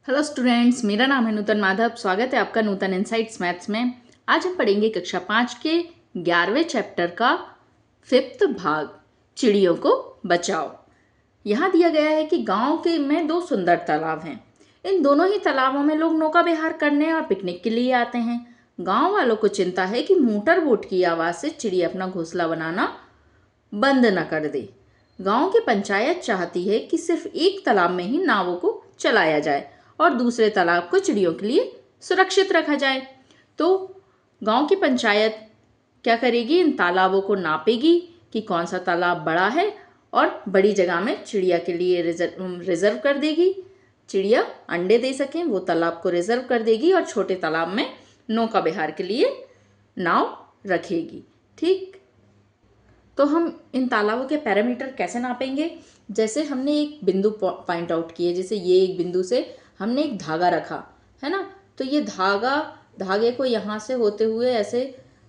Hello students, मेरा नाम है नूतन माधव। स्वागत है आपका नूतन इनसाइट्स मैथ्स में। आज हम पढ़ेंगे कक्षा 5 के 11वें चैप्टर का 5th भाग, चिड़ियों को बचाओ। यहाँ दिया गया है कि गांव के में 2 सुंदर तालाब हैं। इन दोनों ही तालाबों में लोग नौका विहार करने और पिकनिक के लिए आते हैं। गांव वालों को चिंता है कि मोटर बोट की आवाज़ से चिड़िया अपना घोंसला बनाना बंद न कर दे। गांव की पंचायत चाहती है कि सिर्फ एक तालाब में ही नावों को चलाया जाए और दूसरे तालाब को चिड़ियों के लिए सुरक्षित रखा जाए। तो गांव की पंचायत क्या करेगी, इन तालाबों को नापेगी कि कौन सा तालाब बड़ा है और बड़ी जगह में चिड़िया के लिए रिजर्व कर देगी। चिड़िया अंडे दे सकें वो तालाब को रिजर्व कर देगी और छोटे तालाब में नौका विहार के लिए नाव रखेगी। ठीक, तो हम इन तालाबों के पैरामीटर कैसे नापेंगे? जैसे हमने एक बिंदु पॉइंट आउट किए, जैसे ये एक बिंदु से हमने एक धागा रखा है ना, तो ये धागे को यहाँ से होते हुए ऐसे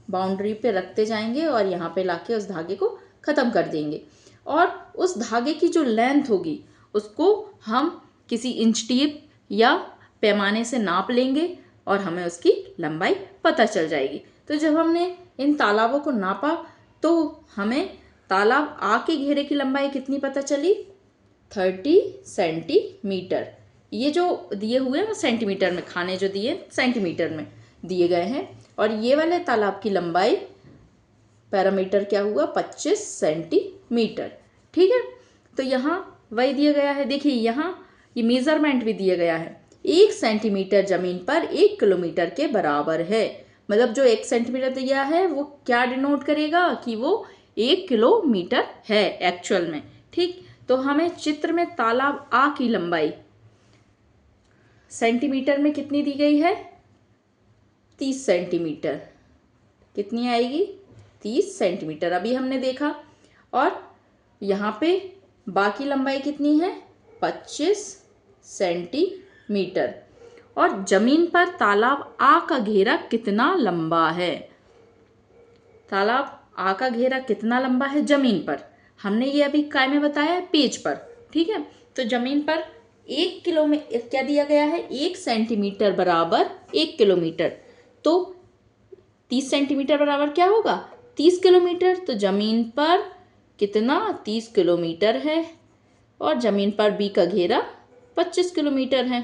बाउंड्री पे रखते जाएंगे और यहाँ पे लाके उस धागे को ख़त्म कर देंगे। और उस धागे की जो लेंथ होगी उसको हम किसी इंच टेप या पैमाने से नाप लेंगे और हमें उसकी लंबाई पता चल जाएगी। तो जब हमने इन तालाबों को नापा तो हमें तालाब आ के घेरे की लंबाई कितनी पता चली? 30 सेंटीमीटर। ये जो दिए हुए हैं वो सेंटीमीटर में, खाने जो दिए सेंटीमीटर में दिए गए हैं। और ये वाले तालाब की लंबाई पैरामीटर क्या हुआ? 25 सेंटीमीटर। ठीक है, तो यहाँ वही दिया गया है। देखिए यहाँ ये मेजरमेंट भी दिया गया है। 1 सेंटीमीटर जमीन पर 1 किलोमीटर के बराबर है। मतलब जो 1 सेंटीमीटर दिया है वो क्या डिनोट करेगा कि वो 1 किलोमीटर है एक्चुअल में। ठीक, तो हमें चित्र में तालाब आ की लंबाई सेंटीमीटर में कितनी दी गई है? 30 सेंटीमीटर। कितनी आएगी? 30 सेंटीमीटर अभी हमने देखा। और यहाँ पे बाकी लंबाई कितनी है? 25 सेंटीमीटर। और जमीन पर तालाब आ का घेरा कितना लंबा है? तालाब आ का घेरा कितना लंबा है जमीन पर? हमने ये अभी काय में बताया है? पेज पर। ठीक है, तो जमीन पर 1 किलो में क्या दिया गया है? 1 सेंटीमीटर बराबर 1 किलोमीटर। तो 30 सेंटीमीटर बराबर क्या होगा? 30 किलोमीटर। तो जमीन पर कितना? 30 किलोमीटर है और जमीन पर बी का घेरा 25 किलोमीटर है।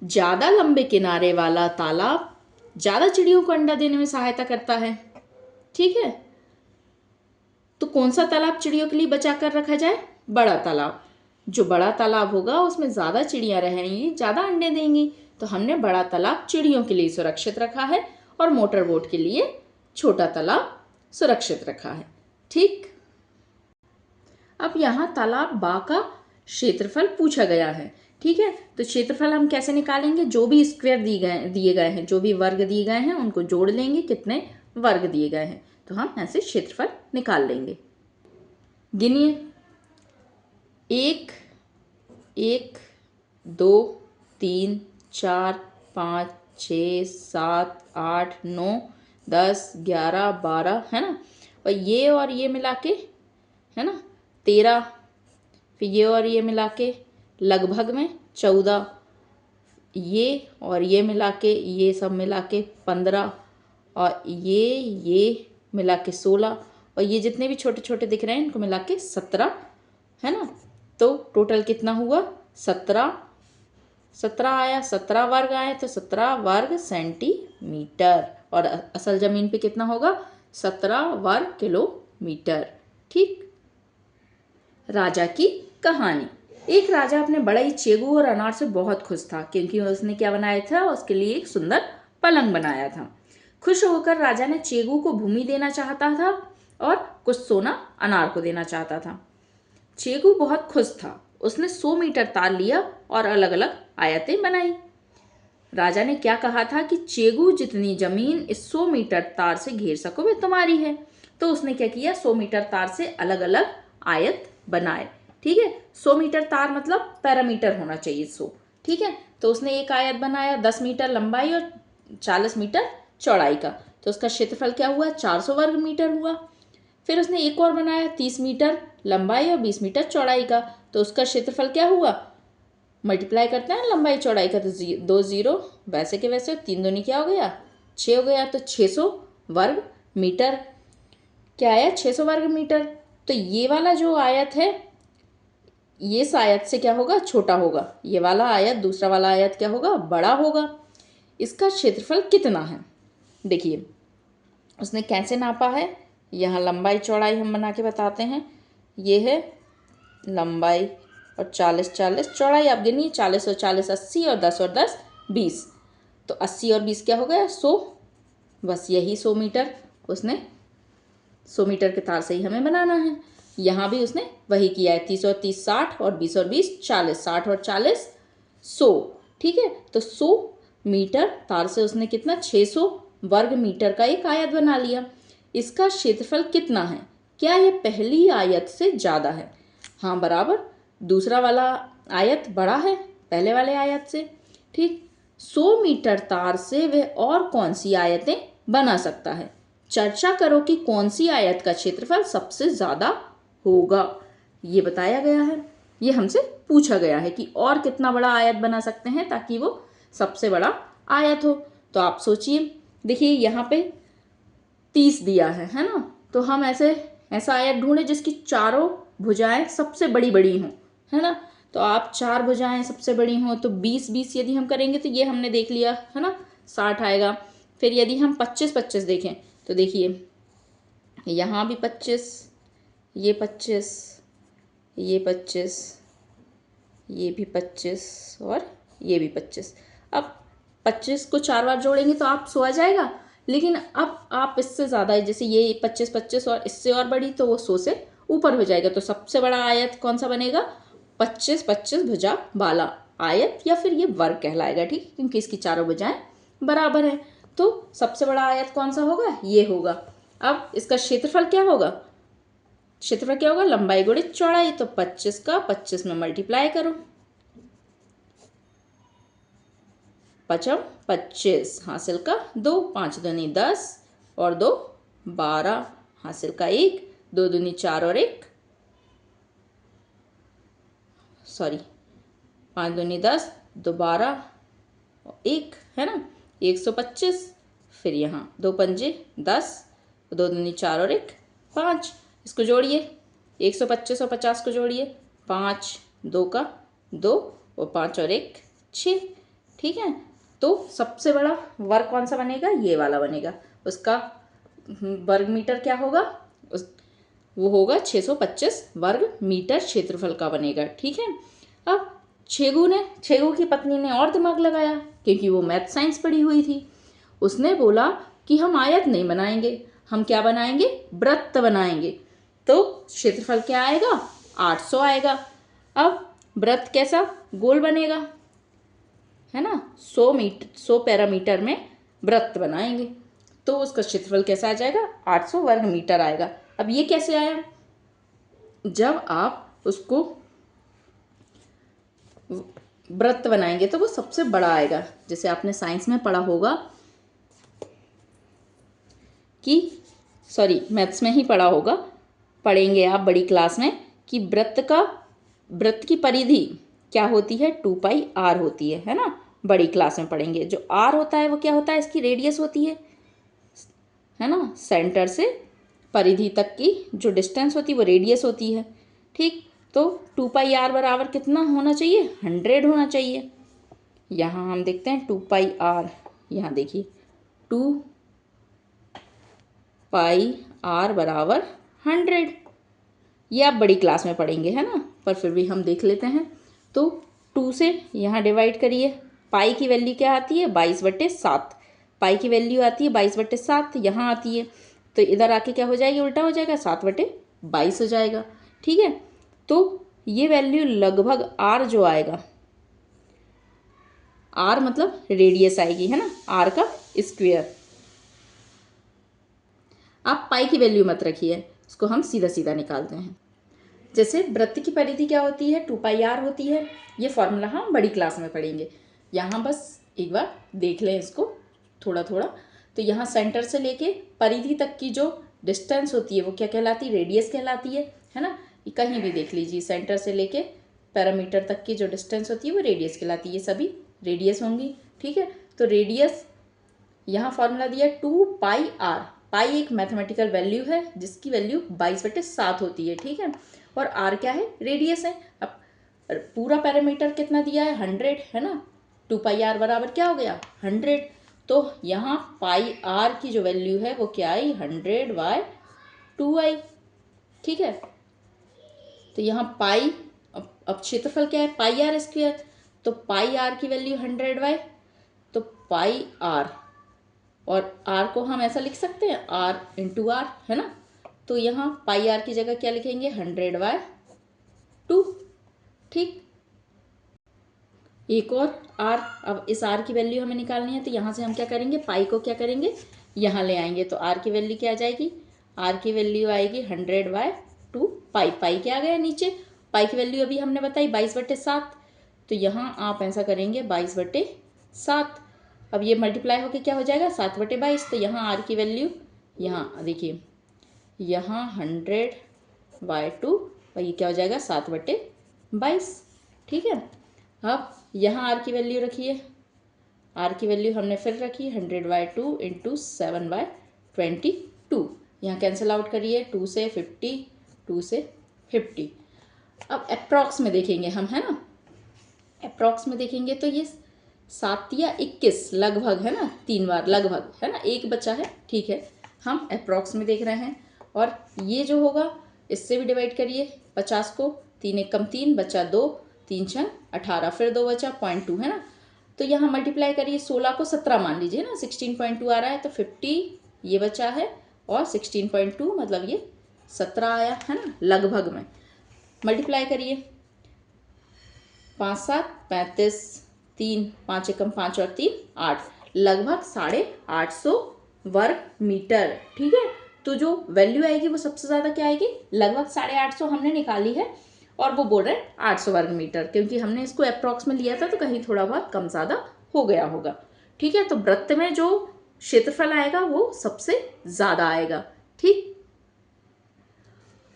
ज़्यादा लंबे किनारे वाला तालाब ज़्यादा चिड़ियों को अंडा देने में सहायता करता है। ठीक है, तो कौन सा तालाब चिड़ियों के लिए बचा कर रखा जाए? बड़ा तालाब। जो बड़ा तालाब होगा उसमें ज़्यादा चिड़ियाँ रहेंगी, ज़्यादा अंडे देंगी। तो हमने बड़ा तालाब चिड़ियों के लिए सुरक्षित रखा है और मोटर बोट के लिए छोटा तालाब सुरक्षित रखा है। ठीक, अब यहाँ तालाब बा का क्षेत्रफल पूछा गया है। ठीक है, तो क्षेत्रफल हम कैसे निकालेंगे? जो भी स्क्वायर दिए गए हैं, जो भी वर्ग दिए गए हैं उनको जोड़ लेंगे, कितने वर्ग दिए गए हैं, तो हम ऐसे क्षेत्रफल निकाल लेंगे। गिनिए, 1 1 2 3 4 5 6 7 8 9 10 11 12 है ना। और ये मिला के है ना 13, फिर ये और ये मिला के लगभग में 14, ये और ये मिला के, ये सब मिला के 15, और ये मिला के 16, और ये जितने भी छोटे छोटे दिख रहे हैं इनको मिला के 17 है ना। तो टोटल कितना हुआ? 17 आया, 17 वर्ग आए, तो 17 वर्ग सेंटीमीटर। और असल जमीन पे कितना होगा? 17 वर्ग किलोमीटर। ठीक, राजा की कहानी। एक राजा अपने बड़ा ही चेगू और अनार से बहुत खुश था, क्योंकि उसने क्या बनाया था? उसके लिए एक सुंदर पलंग बनाया था। खुश होकर राजा ने चेगू को भूमि देना चाहता था और कुछ सोना अनार को देना चाहता था। चेगू बहुत खुश था। उसने 100 मीटर तार लिया और अलग अलग आयतें बनाई। राजा ने क्या कहा था कि चेगू, जितनी जमीन इस 100 मीटर तार से घेर सको वे तुम्हारी है। तो उसने क्या किया? 100 मीटर तार से अलग अलग आयत बनाए। ठीक है, 100 मीटर तार मतलब पैरामीटर होना चाहिए 100। ठीक है, तो उसने एक आयत बनाया 10 मीटर लंबाई और 40 मीटर चौड़ाई का। तो उसका क्षेत्रफल क्या हुआ? 400 वर्ग मीटर हुआ। फिर उसने एक और बनाया 30 मीटर लंबाई और 20 मीटर चौड़ाई का। तो उसका क्षेत्रफल क्या हुआ? मल्टीप्लाई करते हैं लंबाई चौड़ाई का, तो 2 0 वैसे के वैसे, 3 दूनी क्या हो गया 6 हो गया, तो 600 वर्ग मीटर क्या आया 600 वर्ग मीटर। तो ये वाला जो आयत है ये इस आयत से क्या होगा छोटा होगा, ये वाला आयत दूसरा वाला आयत क्या होगा बड़ा होगा। इसका क्षेत्रफल कितना है, देखिए उसने कैसे नापा है, यहाँ लंबाई चौड़ाई हम बना के बताते हैं। ये है लंबाई और 40 40, चौड़ाई आप गिनिए 40 और 40 80 और 10 और 10 20, तो 80 और 20 क्या हो गया 100, बस यही 100 मीटर उसने 100 मीटर के तार से ही हमें बनाना है। यहाँ भी उसने वही किया है, 30 और 30 60 और 20 और 20 40, 60 और 40 100, ठीक है। तो 100 मीटर तार से उसने कितना 600 वर्ग मीटर का एक आयत बना लिया। इसका क्षेत्रफल कितना है, क्या ये पहली आयत से ज़्यादा है, हाँ बराबर, दूसरा वाला आयत बड़ा है पहले वाले आयत से, ठीक। 100 मीटर तार से वह और कौन सी आयतें बना सकता है, चर्चा करो कि कौन सी आयत का क्षेत्रफल सबसे ज़्यादा होगा, ये बताया गया है। ये हमसे पूछा गया है कि और कितना बड़ा आयत बना सकते हैं ताकि वो सबसे बड़ा आयत हो। तो आप सोचिए, देखिए यहाँ पे 30 दिया है ना, तो हम ऐसा आयत ढूंढे जिसकी चारों भुजाएं सबसे बड़ी बड़ी हों, है ना। तो आप 4 भुजाएं सबसे बड़ी हों तो 20 20 यदि हम करेंगे तो ये हमने देख लिया है ना 60 आएगा। फिर यदि हम 25 25 देखें तो देखिए यहाँ भी 25, ये 25, ये 25, ये भी 25 और ये भी 25। अब 25 को 4 बार जोड़ेंगे तो आप 100 आ जाएगा, लेकिन अब आप इससे ज़्यादा, जैसे ये 25 25 और इससे और बड़ी, तो वो 100 से ऊपर हो जाएगा। तो सबसे बड़ा आयत कौन सा बनेगा 25 25 भुजा वाला आयत, या फिर ये वर्ग कहलाएगा, ठीक, क्योंकि इसकी चारों भुजाएं बराबर हैं। तो सबसे बड़ा आयत कौन सा होगा, ये होगा। अब इसका क्षेत्रफल क्या होगा, क्षेत्रफल क्या होगा लंबाई गुणित चौड़ाई, तो 25 का 25 में मल्टीप्लाई करो, 5 25 हासिल का 2, 5 दूनी 10 और 2 12 हासिल का 1, 2 दूनी 4 और 1 सॉरी 5 दूनी 10, 2 12 और 1 है ना 125। फिर यहाँ 2 पंजे 10, 2 दूनी 4 और 1 5, इसको जोड़िए 125 और 50 को जोड़िए, 5 2 का 2 और 5 और 1 6, ठीक है। तो सबसे बड़ा वर्ग कौन सा बनेगा, ये वाला बनेगा। उसका वर्ग मीटर क्या होगा, वो होगा 625 वर्ग मीटर क्षेत्रफल का बनेगा, ठीक है। अब छेगू की पत्नी ने और दिमाग लगाया, क्योंकि वो मैथ साइंस पढ़ी हुई थी। उसने बोला कि हम आयत नहीं बनाएंगे, हम क्या बनाएंगे वृत्त बनाएंगे। तो क्षेत्रफल क्या आएगा 800 आएगा। अब वृत्त कैसा गोल बनेगा, है ना 100 पैरामीटर में वृत्त बनाएंगे, तो उसका क्षेत्रफल कैसा आ जाएगा 800 वर्ग मीटर आएगा। अब ये कैसे आया, जब आप उसको वृत्त बनाएंगे तो वो सबसे बड़ा आएगा। जैसे आपने साइंस में पढ़ा होगा कि मैथ्स में ही पढ़ा होगा, पढ़ेंगे आप बड़ी क्लास में कि वृत्त की परिधि क्या होती है 2πr होती है ना, बड़ी क्लास में पढ़ेंगे। जो r होता है वो क्या होता है, इसकी रेडियस होती है ना, सेंटर से परिधि तक की जो डिस्टेंस होती है वो रेडियस होती है, ठीक। तो 2πr बराबर कितना होना चाहिए 100 होना चाहिए। यहाँ हम देखते हैं 2πr, यहाँ देखिए 2πr बराबर 100, ये आप बड़ी क्लास में पढ़ेंगे है ना, पर फिर भी हम देख लेते हैं। तो 2 से यहाँ डिवाइड करिए, पाई की वैल्यू क्या आती है 22/7, पाई की वैल्यू आती है 22/7, यहाँ आती है, तो इधर आके क्या हो जाएगी उल्टा हो जाएगा 7/22 हो जाएगा, ठीक है। तो ये वैल्यू लगभग r जो आएगा, r मतलब रेडियस आएगी है ना, r का स्क्वायर। आप पाई की वैल्यू मत रखिए, इसको हम सीधा सीधा निकालते हैं। जैसे वृत्त की परिधि क्या होती है 2πr होती है, ये फॉर्मूला हम बड़ी क्लास में पढ़ेंगे। यहाँ बस एक बार देख लें इसको थोड़ा थोड़ा। तो यहाँ सेंटर से लेके परिधि तक की जो डिस्टेंस होती है वो क्या कहलाती है रेडियस कहलाती है ना। कहीं भी देख लीजिए, सेंटर से लेके पैरामीटर तक की जो डिस्टेंस होती है वो रेडियस कहलाती है। ये सभी रेडियस होंगी, ठीक है। तो रेडियस यहाँ फॉर्मूला दिया 2πr। पाई एक मैथमेटिकल वैल्यू है जिसकी वैल्यू 22/7 होती है, ठीक है। और r क्या है, रेडियस है। अब पूरा पैरामीटर कितना दिया है, 100 है ना। 2πr बराबर क्या हो गया, 100। तो यहाँ पाई r की जो वैल्यू है वो क्या आई, 100/2 आई, ठीक है। तो यहाँ पाई, अब क्षेत्रफल क्या है, पाई आर स्क्वायर। तो पाई आर की वैल्यू 100 तो पाई आर, और r को हम ऐसा लिख सकते हैं r इंटू आर, है ना। तो यहाँ पाई आर की जगह क्या लिखेंगे, 100/2, ठीक। एक और r, अब इस r की वैल्यू हमें निकालनी है तो यहाँ से हम क्या करेंगे, पाई को क्या करेंगे, यहाँ ले आएंगे। तो r की वैल्यू क्या आ जाएगी, r की वैल्यू आएगी 100/2 पाई। पाई क्या आ गया नीचे, पाई की वैल्यू अभी हमने बताई 22/7। तो यहाँ आप ऐसा करेंगे 22/7। अब ये मल्टीप्लाई होके क्या हो जाएगा, 7/22। तो यहाँ r की वैल्यू, यहाँ देखिए, यहाँ 100/2 और ये क्या हो जाएगा, 7/22, ठीक है। अब यहाँ r की वैल्यू रखिए, r की वैल्यू हमने फिर रखी 100/2 इंटू 7/22। यहाँ कैंसिल आउट करिए, 2 से 50, 2 से 50। अब अप्रॉक्स में देखेंगे हम, है ना। अप्रॉक्स में देखेंगे तो ये 7 या 21 लगभग, है ना, 3 बार लगभग, है ना, एक बचा है, ठीक है। हम अप्रॉक्स में देख रहे हैं। और ये जो होगा इससे भी डिवाइड करिए 50 को, 3 एक कम 3 बचा 2, 3 6 18, फिर 2 बचा 0.2, है ना। तो यहाँ मल्टीप्लाई करिए, 16 को 17 मान लीजिए ना, 16.2 आ रहा है। तो 50 ये बचा है और 16.2 मतलब ये 17 आया, है ना, लगभग में। मल्टीप्लाई करिए, 5 7 35, 3 5 एकम 5 और 3 8, लगभग 850 वर्ग मीटर, ठीक है। तो जो वैल्यू आएगी वो सबसे ज़्यादा क्या आएगी, लगभग 850 हमने निकाली है। और वो बोल रहे हैं 800 वर्ग मीटर, क्योंकि हमने इसको अप्रॉक्स में लिया था तो कहीं थोड़ा बहुत कम ज़्यादा हो गया होगा, ठीक है। तो वृत्त में जो क्षेत्रफल आएगा वो सबसे ज़्यादा आएगा, ठीक।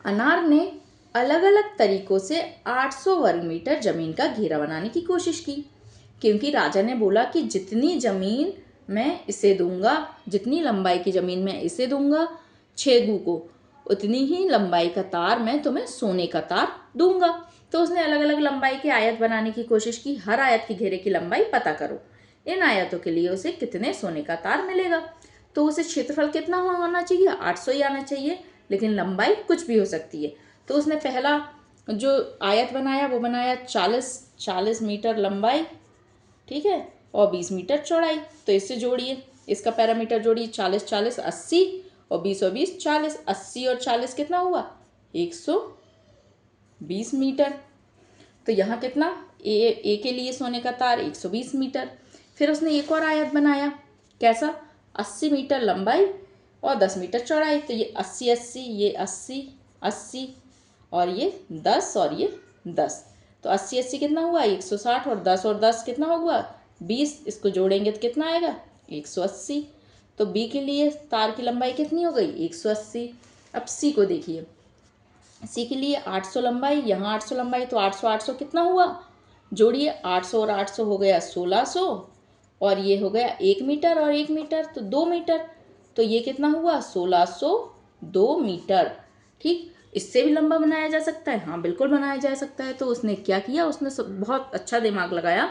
अनार ने अलग अलग तरीकों से 800 वर्ग मीटर जमीन का घेरा बनाने की कोशिश की, क्योंकि राजा ने बोला कि जितनी जमीन मैं इसे दूंगा, जितनी लंबाई की जमीन मैं इसे दूंगा छेगू को, उतनी ही लंबाई का तार मैं तुम्हें सोने का तार दूंगा। तो उसने अलग अलग लंबाई के आयत बनाने की कोशिश की। हर आयत के घेरे की लंबाई पता करो, इन आयतों के लिए उसे कितने सोने का तार मिलेगा। तो उसे क्षेत्रफल कितना होना चाहिए, 800 ही आना चाहिए, लेकिन लंबाई कुछ भी हो सकती है। तो उसने पहला जो आयत बनाया वो बनाया 40 मीटर लंबाई, ठीक है, और 20 मीटर चौड़ाई। तो इससे जोड़िए, इसका पैरामीटर जोड़िए, 40 40 80 और 20 और 20 40, 80 और 40 कितना हुआ, 120 मीटर। तो यहाँ कितना, ए के लिए सोने का तार 120 मीटर। फिर उसने एक और आयत बनाया, कैसा, 80 मीटर लंबाई और 10 मीटर चौड़ाई। तो ये 80 80, ये 80 80 और ये 10 और ये 10। तो 80 80 कितना हुआ, 160, और 10 कितना होगा, 20। इसको जोड़ेंगे तो कितना आएगा, 180। तो बी के लिए तार की लंबाई कितनी हो गई, 180। अब सी को देखिए, सी के लिए 800 लंबाई, यहाँ 800 लंबाई, तो 800 800 कितना हुआ, जोड़िए, 800 और 800 हो गया 1600, और ये हो गया 1 मीटर और 1 मीटर तो 2 मीटर। तो ये कितना हुआ, 1602 मीटर, ठीक। इससे भी लंबा बनाया जा सकता है, हाँ बिल्कुल बनाया जा सकता है। तो उसने क्या किया, उसने बहुत अच्छा दिमाग लगाया।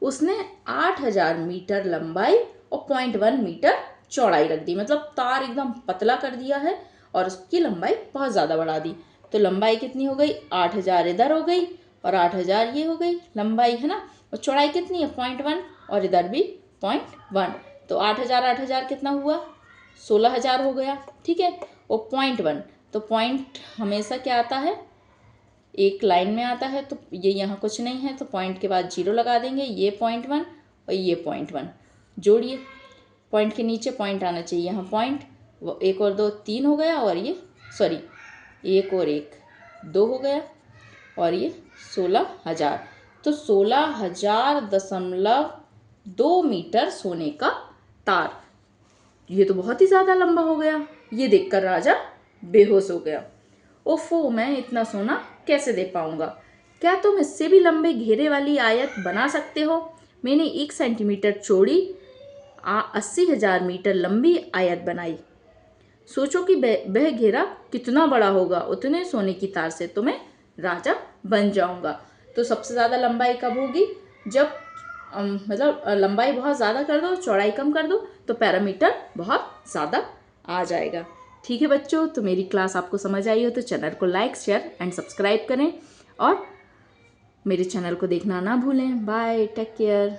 उसने 8000 मीटर लंबाई और 0.1 मीटर चौड़ाई रख दी, मतलब तार एकदम पतला कर दिया है और उसकी लंबाई बहुत ज़्यादा बढ़ा दी। तो लंबाई कितनी हो गई, 8000 इधर हो गई और 8000 ये हो गई लंबाई, है ना। और चौड़ाई कितनी है, 0.1, और इधर भी 0.1। तो 8000 8000 कितना हुआ, 16000 हो गया, ठीक है। और 0.1, तो पॉइंट हमेशा क्या आता है, एक लाइन में आता है। तो ये यहाँ कुछ नहीं है तो पॉइंट के बाद 0 लगा देंगे। ये 0.1 और ये 0.1 जोड़िए, पॉइंट के नीचे पॉइंट आना चाहिए, यहाँ पॉइंट, वो 1 और 2 3 हो गया, और ये सॉरी 1 और 1 2 हो गया, और ये 16000। तो 16,000.2 मीटर सोने का तार, ये तो बहुत ही ज़्यादा लंबा हो गया। ये देखकर राजा बेहोश हो गया। ओफो, मैं इतना सोना कैसे दे पाऊंगा। क्या तुम इससे भी लंबे घेरे वाली आयत बना सकते हो? मैंने 1 सेंटीमीटर चौड़ी 80,000 मीटर लंबी आयत बनाई। सोचो कि वह घेरा कितना बड़ा होगा। उतने सोने की तार से तो मैं राजा बन जाऊंगा। तो सबसे ज़्यादा लंबाई कब होगी? जब मतलब लंबाई बहुत ज़्यादा कर दो, चौड़ाई कम कर दो, तो पैरामीटर बहुत ज़्यादा आ जाएगा। ठीक है बच्चों, तो मेरी क्लास आपको समझ आई हो तो चैनल को लाइक, शेयर एंड सब्सक्राइब करें और मेरे चैनल को देखना ना भूलें। Bye, take care.